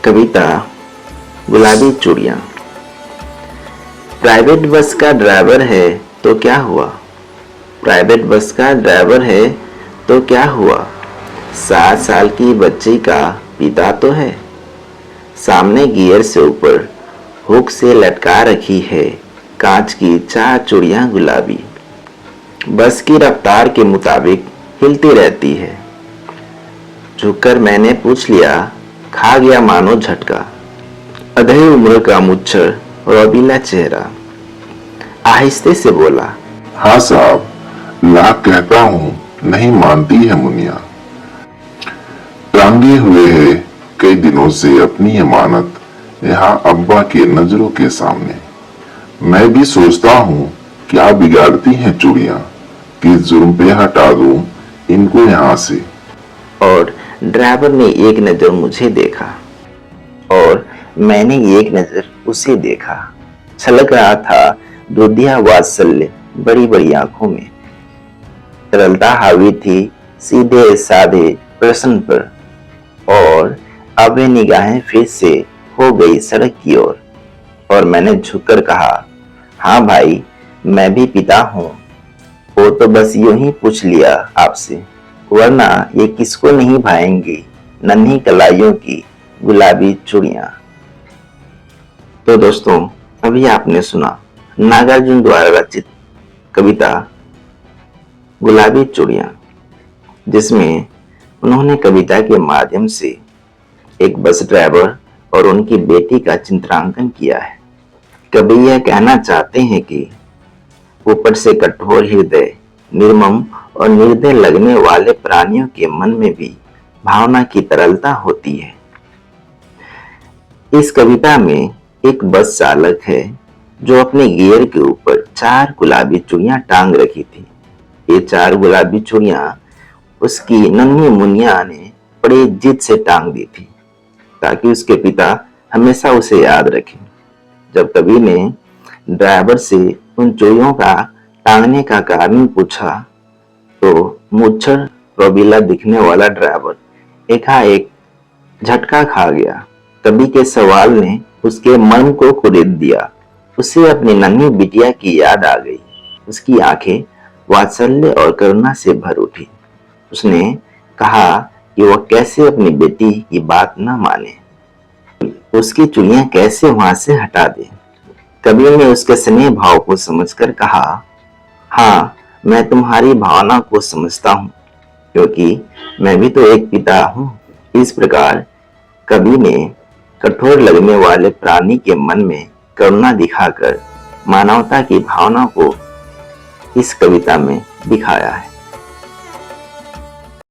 कविता गुलाबी चूड़ियां। Private bus का ड्राइवर है तो क्या हुआ। प्राइवेट बस का ड्राइवर है तो क्या हुआ। 7 साल की बच्ची का पिता तो है। सामने गियर से ऊपर हुक से लटका रखी है कांच की 4 चूड़ियां गुलाबी। बस की रफ्तार के मुताबिक हिलती रहती है। झुककर मैंने पूछ लिया, खा गया मानो झटका। अधेड़ उम्र का मुच्छर, रौबीला चेहरा। आहिस्ते से बोला, हाँ साहब, लाख कहता हूँ नहीं मानती है मुनिया। टांगे हुए है कई दिनों से अपनी अमानत यहाँ अब्बा के नजरों के सामने। मैं भी सोचता हूँ क्या बिगाड़ती हैं चूड़ियां कि जुर्म पे हटा दूं इनको यहाँ से। और ड्राइवर ने एक नजर मुझे देखा और मैंने एक नजर उसे देखा। छलक रहा था दूधिया वात्सल्य बड़ी बड़ी आंखों में। तरलता हावी थी सीधे साधे प्रश्न पर। और अब वे निगाहें फिर से हो गई सड़क की ओर। और मैंने झुककर कहा, हाँ भाई, मैं भी पिता हूँ। वो तो बस यूं ही पूछ लिया आपसे, वरना ये किसको नहीं भाएंगी नन्ही कलाइयों की गुलाबी चूड़ियां। तो दोस्तों, अभी आपने सुना नागार्जुन द्वारा रचित कविता गुलाबी चूड़ियां, जिसमें उन्होंने कविता के माध्यम से एक बस ड्राइवर और उनकी बेटी का चित्रांकन किया है। कवि यह कहना चाहते हैं कि ऊपर से कठोर हृदय, निर्मम और निर्दय लगने वाले प्राणियों के मन में भी भावना की तरलता होती है। इस कविता में एक बस चालक है जो अपने गियर के ऊपर 4 गुलाबी चूड़ियां टांग रखी थी। ये 4 गुलाबी चूड़ियां उसकी नन्ही मुनिया ने बड़ी जिद से टांग दी थी ताकि उसके पिता हमेशा उसे याद रखें। जब कवि ने ड्राइवर से उन चूड़ियों का टांगने का कारण पूछा तो मुच्छर रौबीला दिखने वाला ड्राइवर एकाएक झटका खा गया। कवि के सवाल ने उसके मन को कुरेद दिया। उसे अपनी नन्ही बिटिया की याद आ गई। उसकी आंखें वात्सल्य और करुणा से भर उठी। उसने कहा कि वह कैसे अपनी बेटी की बात न माने, उसकी चूड़ियां कैसे वहां से हटा दे। कवि ने उसके स्नेह भाव को समझकर कहा, हाँ, मैं तुम्हारी भावना को समझता हूँ क्योंकि मैं भी तो एक पिता हूँ। इस प्रकार कवि ने कठोर लगने वाले प्राणी के मन में करुणा दिखाकर मानवता की भावना को इस कविता में दिखाया है।